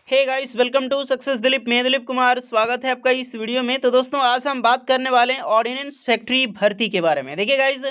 Hey guys, welcome to success Dilip. मैं दिलीप कुमार, स्वागत है आपका इस वीडियो में। तो दोस्तों, आज हम बात करने वाले हैं ऑर्डिनेंस फैक्ट्री भर्ती के बारे में। देखिए गाइस,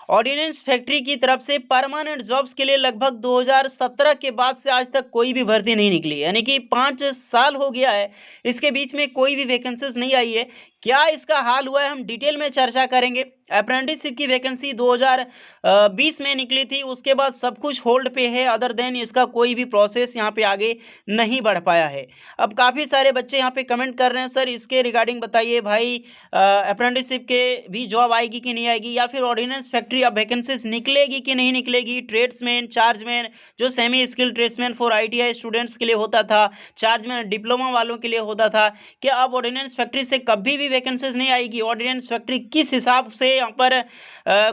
ऑर्डिनेंस फैक्ट्री की तरफ से परमानेंट जॉब्स के लिए लगभग 2017 के बाद से आज तक कोई भी भर्ती नहीं निकली, यानी कि 5 साल हो गया है। इसके बीच में कोई भी वैकेंसीज नहीं आई है। क्या इसका हाल हुआ है, हम डिटेल में चर्चा करेंगे। अप्रेंटिसशिप की वैकेंसी 2020 में निकली थी, उसके बाद सब कुछ होल्ड पे है। अदर देन इसका कोई भी प्रोसेस यहाँ पे आगे नहीं बढ़ पाया है। अब काफ़ी सारे बच्चे यहाँ पे कमेंट कर रहे हैं, सर इसके रिगार्डिंग बताइए भाई, अप्रेंटिसशिप के भी जॉब आएगी कि नहीं आएगी, या फिर ऑर्डिनेंस फैक्ट्री अब वैकेंसीज निकलेगी कि नहीं निकलेगी। ट्रेड्समैन, चार्जमैन, जो semi skilled tradesman for ITI students के लिए होता था, चार्जमैन डिप्लोमा वालों के लिए होता था, क्या अब ऑर्डिनेंस फैक्ट्री से कभी भी वैकेंसीज नहीं आएगी? ऑर्डिनेंस फैक्ट्री किस हिसाब से यहाँ पर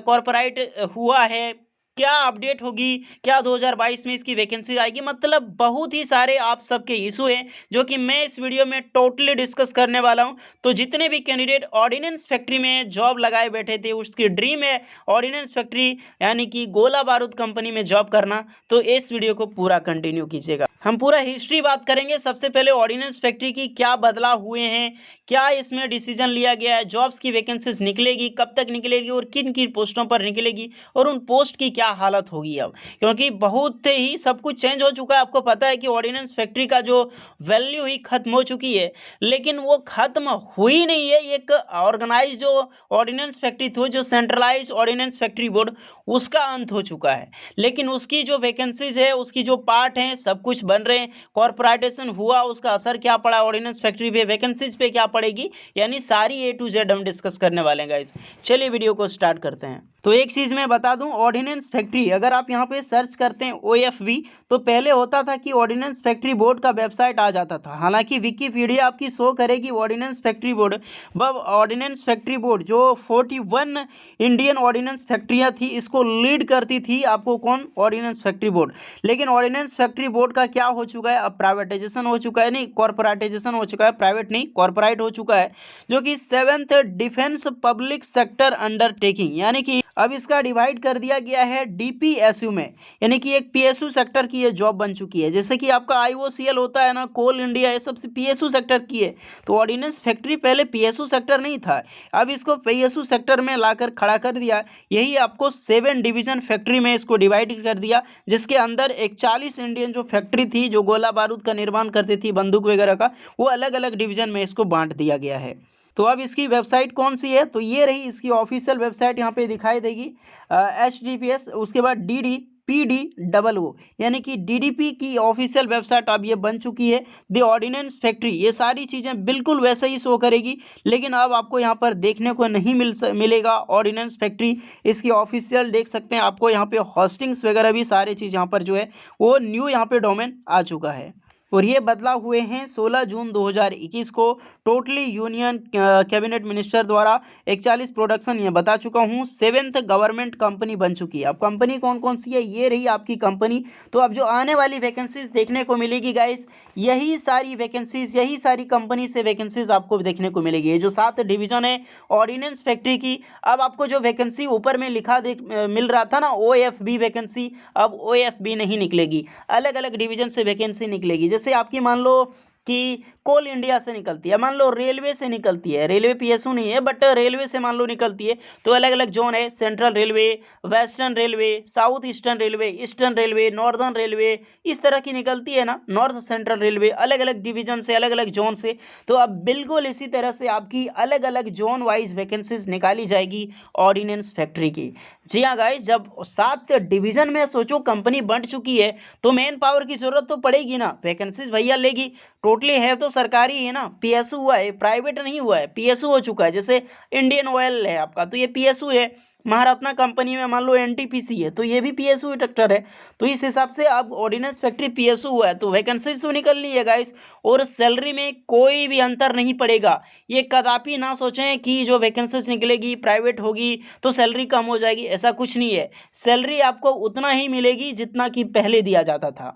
कॉर्पोरेट हुआ है, क्या अपडेट होगी, क्या 2022 में इसकी वैकेंसी आएगी? मतलब बहुत ही सारे आप सबके इशू हैं जो कि मैं इस वीडियो में टोटली डिस्कस करने वाला हूं। तो जितने भी कैंडिडेट ऑर्डिनेंस फैक्ट्री में जॉब लगाए बैठे थे, उसकी ड्रीम है ऑर्डिनेंस फैक्ट्री यानी कि गोला बारूद कंपनी में जॉब करना, तो इस वीडियो को पूरा कंटिन्यू कीजिएगा। हम पूरा हिस्ट्री बात करेंगे। सबसे पहले ऑर्डिनेंस फैक्ट्री की क्या बदलाव हुए हैं, क्या इसमें डिसीजन लिया गया है, जॉब्स की वैकेंसीज निकलेगी, कब तक निकलेगी और किन किन पोस्टों पर निकलेगी, और उन पोस्ट की क्या हालत होगी अब, क्योंकि बहुत ही सब कुछ चेंज हो चुका है। आपको पता है कि ऑर्डिनेंस फैक्ट्री का जो वैल्यू ही खत्म हो चुकी है, लेकिन वो खत्म हुई नहीं है। एक ऑर्गेनाइज जो ऑर्डिनेंस फैक्ट्री थी, जो सेंट्रलाइज ऑर्डिनेंस फैक्ट्री बोर्ड, उसका अंत हो चुका है। लेकिन उसकी जो वैकेंसीज है, उसकी जो पार्ट हैं, सब कुछ बन रहे हैं। कॉर्पोरेटाइजेशन हुआ, उसका असर क्या पड़ा ऑर्डिनेंस फैक्ट्री पे, वैकेंसीज पे क्या पड़ेगी, यानी सारी A to Z हम डिस्कस करने वाले हैं गाइस। चलिए वीडियो को स्टार्ट करते हैं। तो एक चीज़ मैं बता दूं, ऑर्डिनेंस फैक्ट्री अगर आप यहाँ पे सर्च करते हैं OFB, तो पहले होता था कि ऑर्डिनेंस फैक्ट्री बोर्ड का वेबसाइट आ जाता था। हालांकि विकीपीडिया आपकी शो करेगी ऑर्डिनेंस फैक्ट्री बोर्ड, वह ऑर्डिनेंस फैक्ट्री बोर्ड जो 41 इंडियन ऑर्डिनेंस फैक्ट्रियाँ थी, इसको लीड करती थी आपको कौन? Ordnance factory board. लेकिन ऑर्डिनेंस फैक्ट्री बोर्ड का क्या हो चुका है, अब प्राइवेटाइजेशन हो चुका है, नहीं कॉर्पोरेटाइजेशन हो चुका है, प्राइवेट नहीं कॉर्पोरेट हो चुका है, जो कि 7th defence public sector undertaking, यानी कि अब इसका डिवाइड कर दिया गया है DPSU में, यानी कि एक PSU सेक्टर की ये जॉब बन चुकी है। जैसे कि आपका IOCL होता है ना, कोल इंडिया, ये सबसे PSU सेक्टर की है। तो ऑर्डिनेंस फैक्ट्री पहले PSU सेक्टर नहीं था, अब इसको PSU सेक्टर में लाकर खड़ा कर दिया। यही आपको 7 डिवीजन फैक्ट्री में इसको डिवाइड कर दिया, जिसके अंदर एक 40 इंडियन जो फैक्ट्री थी, जो गोला बारूद का निर्माण करती थी, बंदूक वगैरह का, वो अलग अलग डिवीजन में इसको बांट दिया गया है। तो अब इसकी वेबसाइट कौन सी है, तो ये रही इसकी ऑफिशियल वेबसाइट, यहाँ पे दिखाई देगी HDPS, उसके बाद DDPDOO, यानी कि DDP की ऑफिशियल वेबसाइट अब ये बन चुकी है। द ऑर्डिनेंस फैक्ट्री, ये सारी चीज़ें बिल्कुल वैसे ही शो करेगी, लेकिन अब आपको यहाँ पर देखने को नहीं मिलेगा ऑर्डिनेंस फैक्ट्री। इसकी ऑफिशियल देख सकते हैं, आपको यहाँ पे होस्टिंग्स वगैरह भी सारी चीज़ यहाँ पर जो है वो न्यू यहाँ पे डोमेन आ चुका है। और ये बदलाव हुए हैं 16 जून 2021 को, टोटली यूनियन कैबिनेट मिनिस्टर द्वारा। 41 प्रोडक्शन ये बता चुका हूँ, 7th गवर्नमेंट कंपनी बन चुकी है। अब कंपनी कौन कौन सी है, ये रही आपकी कंपनी। तो अब जो आने वाली वैकेंसीज देखने को मिलेगी गाइस, यही सारी वैकेंसीज, यही सारी कंपनी से वैकेंसीज आपको देखने को मिलेगी। ये जो 7 डिवीजन है ऑर्डिनेंस फैक्ट्री की, अब आपको जो वैकेंसी ऊपर में लिखा मिल रहा था ना OFB वैकेंसी, अब OFB नहीं निकलेगी, अलग अलग डिवीजन से वैकेंसी निकलेगी। जैसे आपकी मान लो कि कोल इंडिया से निकलती है, मान लो रेलवे से निकलती है, रेलवे PSU नहीं है बट रेलवे से मान लो निकलती है, तो अलग अलग जोन है, central railway, western railway, south eastern railway, eastern railway, northern railway, इस तरह की निकलती है ना, नॉर्थ सेंट्रल रेलवे, अलग अलग डिवीजन से, अलग अलग जोन से। तो अब बिल्कुल इसी तरह से आपकी अलग अलग जोन वाइज वैकेंसीज निकाली जाएगी ऑर्डिनेंस फैक्ट्री की। जी हाँ गाइस, जब 7 डिवीजन में सोचो कंपनी बन चुकी है, तो मैन पावर की जरूरत तो पड़ेगी ना, वैकेंसीज भैया लेगी। टोटली है तो सरकारी है ना, PSU हुआ है, प्राइवेट नहीं हुआ है, PSU हो चुका है। जैसे इंडियन ऑयल है आपका, तो ये PSU है। महारत्ना कंपनी में मान लो NTPC है, तो ये भी PSU सेक्टर है। तो इस हिसाब से अब ऑर्डिनेंस फैक्ट्री PSU हुआ है, तो वैकेंसीज तो निकलनी है गाइस, और सैलरी में कोई भी अंतर नहीं पड़ेगा। ये कदापि ना सोचें कि जो वैकेंसीज निकलेगी प्राइवेट होगी तो सैलरी कम हो जाएगी, ऐसा कुछ नहीं है। सैलरी आपको उतना ही मिलेगी जितना कि पहले दिया जाता था।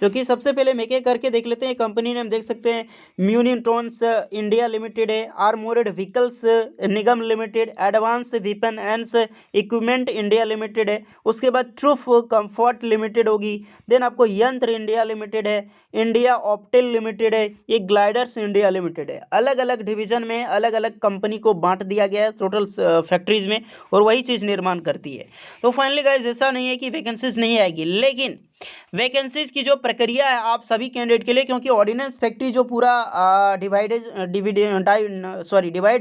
जो कि सबसे पहले हम एक-एक करके देख लेते हैं। कंपनी नेम देख सकते हैं, म्यूनिट्रॉन्स इंडिया लिमिटेड है, Armoured Vehicles Nigam Limited, Advance Weapon and Equipment India Limited है। उसके बाद ट्रूफ कंफर्ट लिमिटेड होगी। देन आपको यंत्र इंडिया लिमिटेड है, इंडिया ऑप्टेल लिमिटेड है, ये ग्लाइडर्स इंडिया लिमिटेड है। अलग अलग डिवीजन में अलग अलग कंपनी को बांट दिया गया है टोटल फैक्ट्रीज में, और वही चीज़ निर्माण करती है। तो फाइनली गाइज ऐसा नहीं है कि वैकेंसीज नहीं आएगी, लेकिन वैकेंसीज की जो प्रक्रिया है आप सभी कैंडिडेट के लिए, क्योंकि ऑर्डिनेंस फैक्ट्री जो पूरा डिवाइड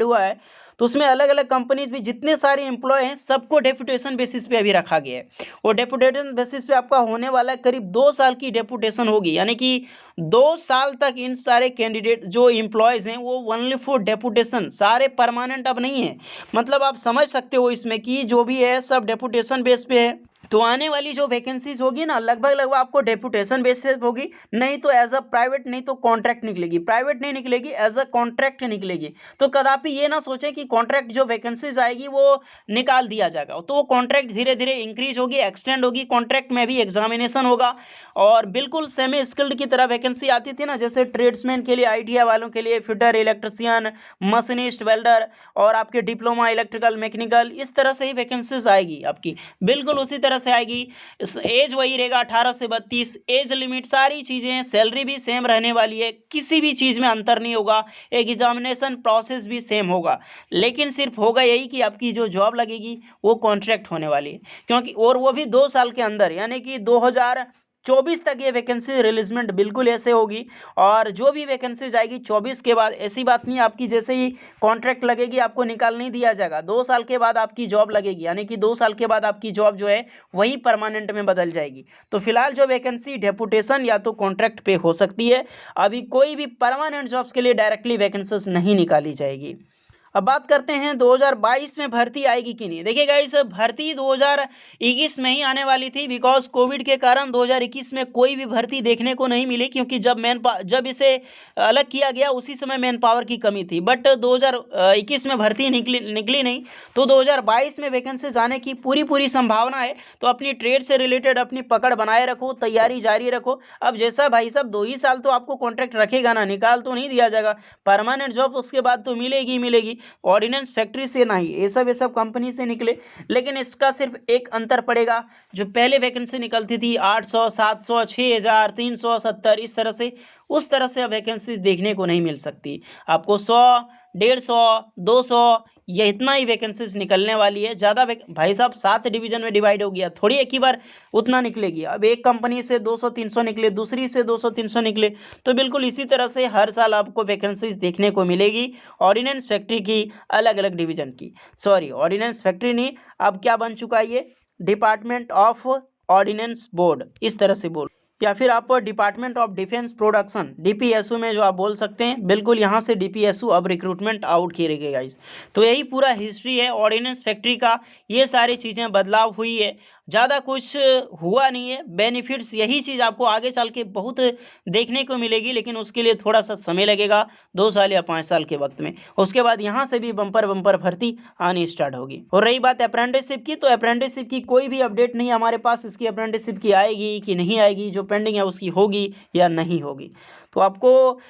हुआ है, तो उसमें अलग अलग कंपनीज भी जितने सारे एम्प्लॉय हैं सबको डेपुटेशन बेसिस पे अभी रखा गया है। और डेपुटेशन बेसिस पे आपका होने वाला है करीब 2 साल की डेपुटेशन होगी, यानी कि 2 साल तक इन सारे कैंडिडेट जो एम्प्लॉयज़ हैं वो ओनली फॉर डेपुटेशन, सारे परमानेंट अब नहीं है। मतलब आप समझ सकते हो इसमें कि जो भी है सब डेपुटेशन बेस पे है। तो आने वाली जो वैकेंसीज होगी ना, लगभग आपको डेपुटेशन बेसिस होगी, नहीं तो एज अ प्राइवेट, नहीं तो कॉन्ट्रैक्ट निकलेगी। प्राइवेट नहीं निकलेगी, एज अ कॉन्ट्रैक्ट निकलेगी। तो कदापि ये ना सोचें कि कॉन्ट्रैक्ट जो वैकेंसीज आएगी वो निकाल दिया जाएगा, तो वो कॉन्ट्रैक्ट धीरे धीरे इंक्रीज होगी, एक्सटेंड होगी। कॉन्ट्रैक्ट में भी एग्जामिनेशन होगा, और बिल्कुल सेमी स्किल्ड की तरह वैकेंसी आती थी ना, जैसे ट्रेड्समैन के लिए, आईटीआई वालों के लिए फिटर, इलेक्ट्रिशियन, मशीनिस्ट, वेल्डर, और आपके डिप्लोमा इलेक्ट्रिकल मैकेनिकल, इस तरह से ही वैकेंसीज आएगी आपकी, बिल्कुल उसी तरह से आएगी। एज वही रहेगा 18 से 32, एज लिमिट, सारी चीज़ें, सैलरी भी सेम रहने वाली है, किसी भी चीज़ में अंतर नहीं होगा, एग्जामिनेशन प्रोसेस भी सेम होगा। लेकिन सिर्फ होगा यही कि आपकी जो जॉब लगेगी वो कॉन्ट्रैक्ट होने वाली है, क्योंकि और वो भी 2 साल के अंदर, यानी कि 2024 तक ये वैकेंसी रिलीजमेंट बिल्कुल ऐसे होगी। और जो भी वैकेंसी जाएगी 24 के बाद, ऐसी बात नहीं आपकी जैसे ही कॉन्ट्रैक्ट लगेगी आपको निकाल नहीं दिया जाएगा। 2 साल के बाद आपकी जॉब लगेगी, यानी कि 2 साल के बाद आपकी जॉब जो है वही परमानेंट में बदल जाएगी। तो फिलहाल जो वैकेंसी डेपुटेशन या तो कॉन्ट्रैक्ट पे हो सकती है, अभी कोई भी परमानेंट जॉब्स के लिए डायरेक्टली वैकेंसीज नहीं निकाली जाएगी। अब बात करते हैं 2022 में भर्ती आएगी कि नहीं। देखिए गाइस, भर्ती 2021 में ही आने वाली थी, बिकॉज कोविड के कारण 2021 में कोई भी भर्ती देखने को नहीं मिली, क्योंकि जब इसे अलग किया गया उसी समय मैन पावर की कमी थी। बट 2021 में भर्ती निकली नहीं, तो 2022 में वैकेंसीज आने की पूरी संभावना है। तो अपनी ट्रेड से रिलेटेड अपनी पकड़ बनाए रखो, तैयारी जारी रखो। अब जैसा भाई साहब 2 ही साल तो आपको कॉन्ट्रैक्ट रखेगा ना, निकाल तो नहीं दिया जाएगा। परमानेंट जॉब उसके बाद तो मिलेगी। ऑर्डिनेंस फैक्ट्री से नहीं, ये सब कंपनी से निकले। लेकिन इसका सिर्फ एक अंतर पड़ेगा, जो पहले वैकेंसी निकलती थी 800, 700, 6000, 370, इस तरह से, उस तरह से अब वैकेंसीज देखने को नहीं मिल सकती। आपको 100, 150, 200, ये इतना ही वैकेंसीज निकलने वाली है। ज़्यादा भाई साहब 7 डिवीजन में डिवाइड हो गया, थोड़ी एक ही बार उतना निकलेगी। अब एक कंपनी से 200-300 निकले, दूसरी से 200-300 निकले, तो बिल्कुल इसी तरह से हर साल आपको वैकेंसीज देखने को मिलेगी। ऑर्डिनेंस फैक्ट्री की अलग अलग डिवीजन की, सॉरी ऑर्डिनेंस फैक्ट्री नहीं, अब क्या बन चुका है ये, डिपार्टमेंट ऑफ ऑर्डिनेंस बोर्ड, इस तरह से बोल, या फिर आप department of defence production, DPSU में जो आप बोल सकते हैं। बिल्कुल यहाँ से डीपीएसयू अब रिक्रूटमेंट आउट किए गए गाइस। तो यही पूरा हिस्ट्री है ऑर्डिनेंस फैक्ट्री का, ये सारी चीज़ें बदलाव हुई है, ज़्यादा कुछ हुआ नहीं है। बेनिफिट्स यही चीज़ आपको आगे चल के बहुत देखने को मिलेगी, लेकिन उसके लिए थोड़ा सा समय लगेगा, 2 साल या 5 साल के वक्त में। उसके बाद यहाँ से भी बम्पर भर्ती आनी स्टार्ट होगी। और रही बात अप्रेंटिसशिप की, तो अप्रेंटिसशिप की कोई भी अपडेट नहीं हमारे पास, इसकी अप्रेंटिसशिप की आएगी कि नहीं आएगी, जो पेंडिंग है उसकी होगी या नहीं होगी। तो आपको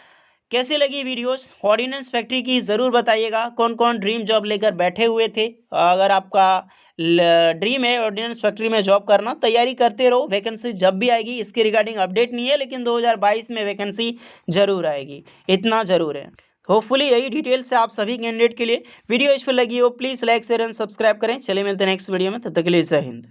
कैसी लगी वीडियोस ऑर्डिनेंस फैक्ट्री की, ज़रूर बताइएगा। कौन कौन ड्रीम जॉब लेकर बैठे हुए थे, अगर आपका ड्रीम है ऑर्डिनेंस फैक्ट्री में जॉब करना, तैयारी करते रहो। वैकेंसी जब भी आएगी इसके रिगार्डिंग अपडेट नहीं है, लेकिन 2022 में वैकेंसी जरूर आएगी, इतना ज़रूर है। होपफुली यही डिटेल्स है आप सभी कैंडिडेट के लिए। वीडियो इस पर लगी हो please like share and subscribe करें। चलिए मिलते हैं नेक्स्ट वीडियो में, तब तक के लिए जय हिंद।